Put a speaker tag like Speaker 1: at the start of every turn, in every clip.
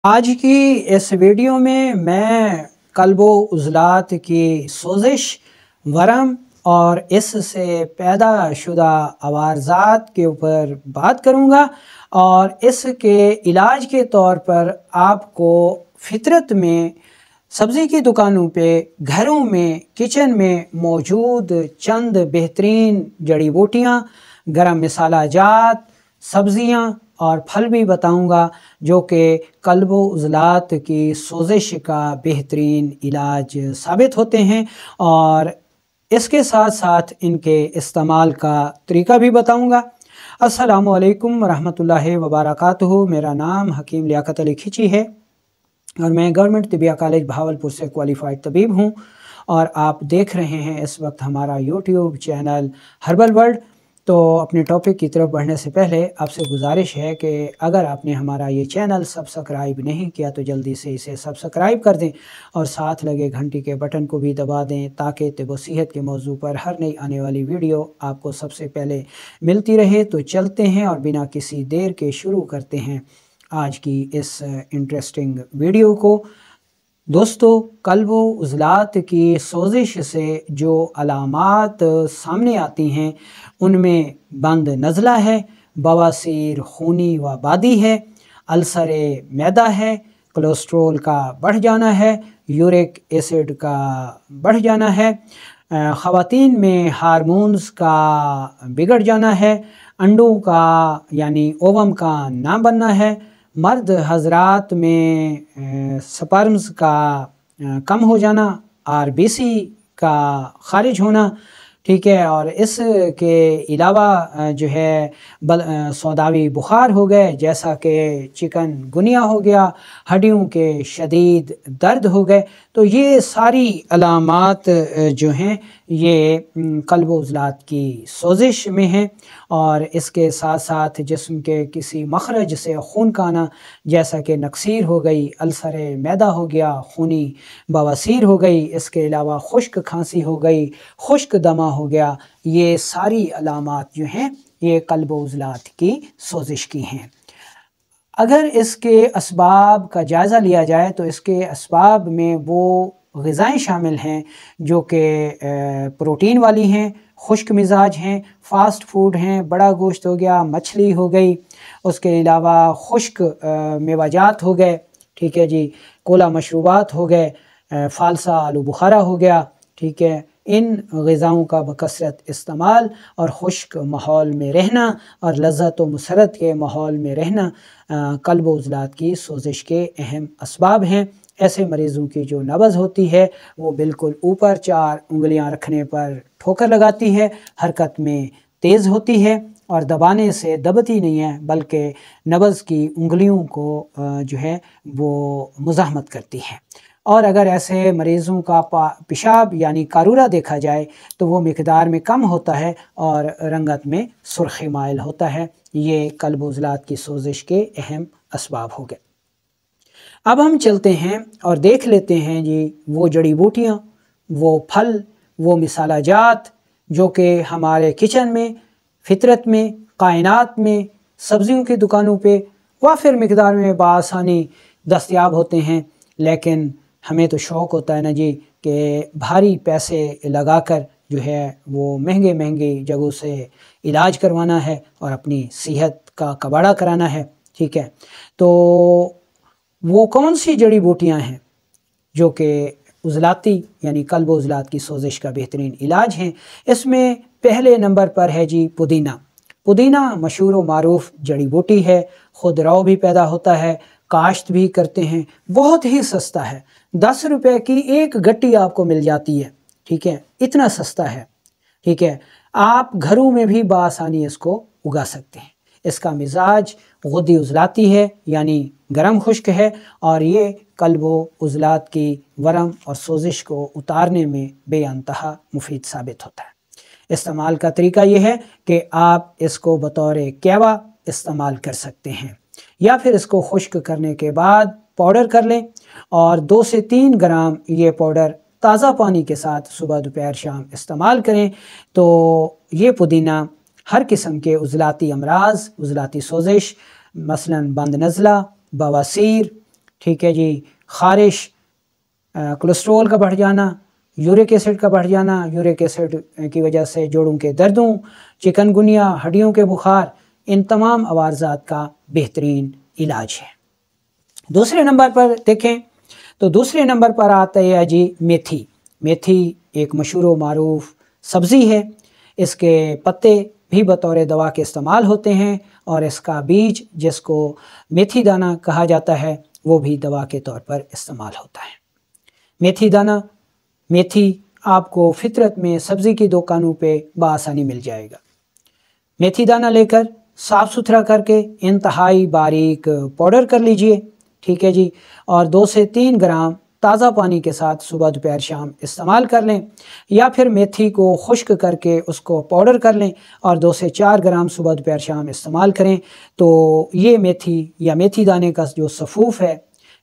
Speaker 1: आज की इस वीडियो में मैं कल्बो उज़लात की सोजिश, वरम और इससे पैदा शुदा अवारज़ात के ऊपर बात करूँगा और इसके इलाज के तौर पर आपको फितरत में सब्ज़ी की दुकानों पे, घरों में, किचन में मौजूद चंद बेहतरीन जड़ी बूटियाँ, गरम मसाला जात, सब्ज़ियाँ और फल भी बताऊंगा जो कि कल्बो उज़लात की सोजिश का बेहतरीन इलाज साबित होते हैं और इसके साथ साथ इनके इस्तेमाल का तरीका भी बताऊंगा। अस्सलामु अलैकुम रहमतुल्लाहि व बरकातुहू। मेरा नाम हकीम लियाकत अली खिची है और मैं गवर्नमेंट तिबिया कॉलेज बहावलपुर से क्वालिफाइड तबीब हूँ और आप देख रहे हैं इस वक्त हमारा यूट्यूब चैनल हर्बल वर्ल्ड। तो अपने टॉपिक की तरफ बढ़ने से पहले आपसे गुजारिश है कि अगर आपने हमारा ये चैनल सब्सक्राइब नहीं किया तो जल्दी से इसे सब्सक्राइब कर दें और साथ लगे घंटी के बटन को भी दबा दें ताकि तिब सेहत के मौजू पर हर नई आने वाली वीडियो आपको सबसे पहले मिलती रहे। तो चलते हैं और बिना किसी देर के शुरू करते हैं आज की इस इंटरेस्टिंग वीडियो को। दोस्तों, कल्बो उज़लात की सोजिश से जो अलामात सामने आती हैं उनमें बंद नज़ला है, बवासीर खूनी व बादी है, अल्सर मैदा है, कोलेस्ट्रोल का बढ़ जाना है, यूरिक एसिड का बढ़ जाना है, ख़वातीन में हार्मोन्स का बिगड़ जाना है, अंडों का यानी ओवम का ना बनना है, मर्द हजरात में स्पर्म्स का कम हो जाना, आरबीसी का खारिज होना, ठीक है। और इसके अलावा जो है सौदावी बुखार हो गए जैसा कि चिकन गुनिया हो गया, हड्डियों के शदीद दर्द हो गए। तो ये सारी अलामात जो हैं ये कल्बो उज़लात की सोजिश में हैं और इसके साथ साथ जिस्म के किसी मखरज से खून का आना जैसा कि नक्सीर हो गई, अल्सर मैदा हो गया, खूनी बवासीर हो गई, इसके अलावा खुश्क खांसी हो गई, खुश्क दमा हो गया, ये सारी अलामात जो हैं ये कल्बो उज़लात की सोजिश की हैं। अगर इसके असबाब का जायज़ा लिया जाए तो इसके असबाब में वो ग़िज़ाएँ शामिल हैं जो कि प्रोटीन वाली हैं, खुश्क मिजाज हैं, फ़ास्ट फूड हैं, बड़ा गोश्त हो गया, मछली हो गई, उसके अलावा खुश्क मेवाजात हो गए, ठीक है जी, कोला मशरूबात हो गए, फ़ालसा आलू बुखारा हो गया, ठीक है। इन ग़िज़ाओं का बकसरत इस्तेमाल और खुश्क माहौल में रहना और लज़्ज़त व मुसरत के माहौल में रहना कल्बो उज़लात की सोजिश के अहम असबाब हैं। ऐसे मरीज़ों की जो नब्ज़ होती है वो बिल्कुल ऊपर 4 उंगलियां रखने पर ठोकर लगाती है, हरकत में तेज़ होती है और दबाने से दबती नहीं है बल्कि नब्ज़ की उंगलियों को जो है वो मुज़ाहमत करती है। और अगर ऐसे मरीज़ों का पेशाब यानी कारूरा देखा जाए तो वो मिकदार में कम होता है और रंगत में सुर्ख़ी माइल होता है। ये कल्बो उज़लात की सोजिश के अहम असबाब हो गए। अब हम चलते हैं और देख लेते हैं जी वो जड़ी बूटियाँ, वो फल, वो मसाला जात जो कि हमारे किचन में, फितरत में, कायनात में, सब्ज़ियों की दुकानों पे वाफिर मिकदार में बआसानी दस्तयाब होते हैं। लेकिन हमें तो शौक़ होता है ना जी कि भारी पैसे लगाकर जो है वो महंगे महंगे जगहों से इलाज करवाना है और अपनी सेहत का कबाड़ा कराना है, ठीक है। तो वो कौन सी जड़ी बूटियाँ हैं जो कि उज़लाती यानी कल्बो उज़लात की सोजिश का बेहतरीन इलाज हैं। इसमें पहले नंबर पर है जी पुदीना। पुदीना मशहूर व मारूफ जड़ी बूटी है, खुद रौ भी पैदा होता है, काश्त भी करते हैं, बहुत ही सस्ता है, 10 रुपए की एक गट्टी आपको मिल जाती है, ठीक है, इतना सस्ता है, ठीक है। आप घरों में भी बआसानी इसको उगा सकते हैं। इसका मिजाज गुद्दी उज़लाती है यानी गरम खुश्क है और ये कल्बो उज़लात की वरम और सोजिश को उतारने में बेअंतहा मुफीद साबित होता है। इस्तेमाल का तरीका ये है कि आप इसको बतौर कहवा इस्तेमाल कर सकते हैं या फिर इसको खुश्क करने के बाद पाउडर कर लें और 2 से 3 ग्राम ये पाउडर ताज़ा पानी के साथ सुबह दोपहर शाम इस्तेमाल करें तो ये पुदीना हर किस्म के उज़लाती अमराज, उज़लाती सोजिश मसलन बंद नज़ला, बवासीर, ٹھیک ہے جی، خارش، کولیسٹرول کا بڑھ جانا، یورک ایسڈ کا بڑھ جانا، یورک ایسڈ کی وجہ سے جوڑوں کے دردوں، چکن گنیا، ہڈیوں کے بخار، ان تمام عوارضات کا بہترین علاج ہے۔ دوسرے نمبر پر دیکھیں تو دوسرے نمبر پر آتا ہے جی میتھی۔ میتھی ایک مشہور و معروف سبزی ہے، اس کے پتے بھی بطور دوا کے استعمال ہوتے ہیں، اور اس کا بیج جس کو میتھی دانہ کہا جاتا ہے وہ بھی دوا کے طور پر استعمال ہوتا ہے۔ میتھی دانہ، میتھی آپ کو فطرت میں سبزی کی دکانوں پہ بآسانی مل جائے گا۔ میتھی دانہ لے کر صاف ستھرا کر کے انتہائی باریک پاؤڈر کر لیجئے، ٹھیک ہے جی، اور 2 سے 3 گرام تازہ پانی کے ساتھ صبح دوپہر شام استعمال کر لیں، یا پھر میتھی کو خشک کر کے اس کو پاؤڈر کر لیں اور 2 سے 4 گرام صبح دوپہر شام استعمال کریں۔ تو یہ میتھی یا میتھی دانے کا جو سفوف ہے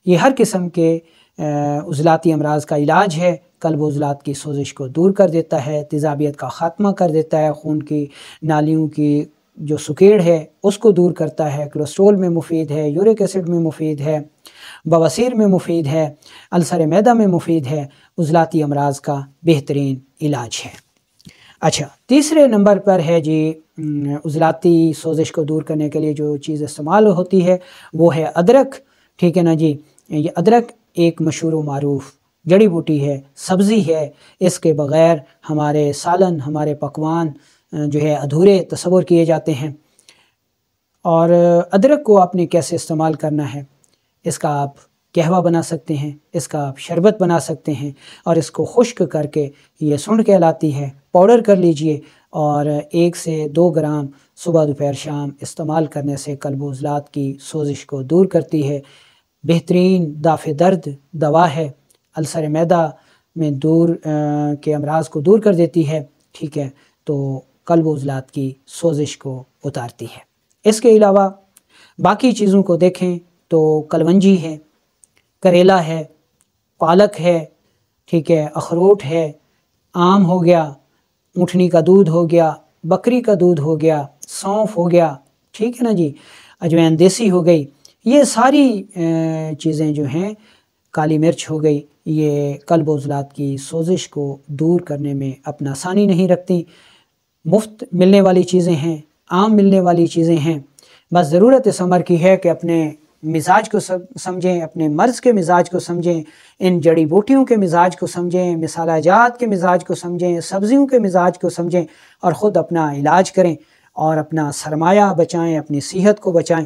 Speaker 1: یہ ہر قسم کے عضلاتی امراض کا علاج ہے، قلب و عضلات کی سوزش کو دور کر دیتا ہے، تیزابیت کا خاتمہ کر دیتا ہے، خون کی نالیوں کی جو سکیڑ ہے اس کو دور کرتا ہے، کولیسٹرول میں مفید ہے، یورک ایسڈ میں مفید ہے، بواسیر میں مفید ہے، السر معدہ میں مفید ہے، عضلاتی امراض کا بہترین علاج ہے۔ اچھا، تیسرے نمبر پر ہے جی عضلاتی سوزش کو دور کرنے کے لیے جو چیز استعمال ہوتی ہے وہ ہے ادرک، ٹھیک ہے نا جی۔ یہ ادرک ایک مشہور و معروف جڑی بوٹی ہے، سبزی ہے، اس کے بغیر ہمارے سالن، ہمارے پکوان جو ہے ادھورے تصور کیے جاتے ہیں۔ اور ادرک کو آپ نے کیسے استعمال کرنا ہے، اس کا آپ قہوہ بنا سکتے ہیں، اس کا آپ شربت بنا سکتے ہیں، اور اس کو خشک کر کے، یہ سنڈ کہلاتی ہے، پاؤڈر کر لیجئے، اور 1 سے 2 گرام صبح دوپہر شام استعمال کرنے سے قلب و عضلات کی سوزش کو دور کرتی ہے، بہترین دافع درد دوا ہے، السر معدہ میں دور کے امراض کو دور کر دیتی ہے، ٹھیک ہے، تو قلب و عضلات کی سوزش کو اتارتی ہے۔ اس کے علاوہ باقی چیزوں کو دیکھیں تو کلونجی ہے، کریلا ہے، پالک ہے، ٹھیک ہے، اخروٹ ہے، آم ہو گیا، اونٹنی کا دودھ ہو گیا، بکری کا دودھ ہو گیا، سونف ہو گیا، ٹھیک ہے نا جی، اجوین دیسی ہو گئی، یہ ساری چیزیں جو ہیں، کالی مرچ ہو گئی، یہ قلب و عضلات کی سوزش کو دور کرنے میں اپنا ثانی نہیں رکھتی، مفت ملنے والی چیزیں ہیں، عام ملنے والی چیزیں ہیں، بس ضرورت اس امر کی ہے کہ اپنے مزاج کو سمجھیں، اپنے مرض کے مزاج کو سمجھیں، ان جڑی بوٹیوں کے مزاج کو سمجھیں، مسالہ جات کے مزاج کو سمجھیں، سبزیوں کے مزاج کو سمجھیں، اور خود اپنا علاج کریں اور اپنا سرمایہ بچائیں، اپنی صحت کو بچائیں۔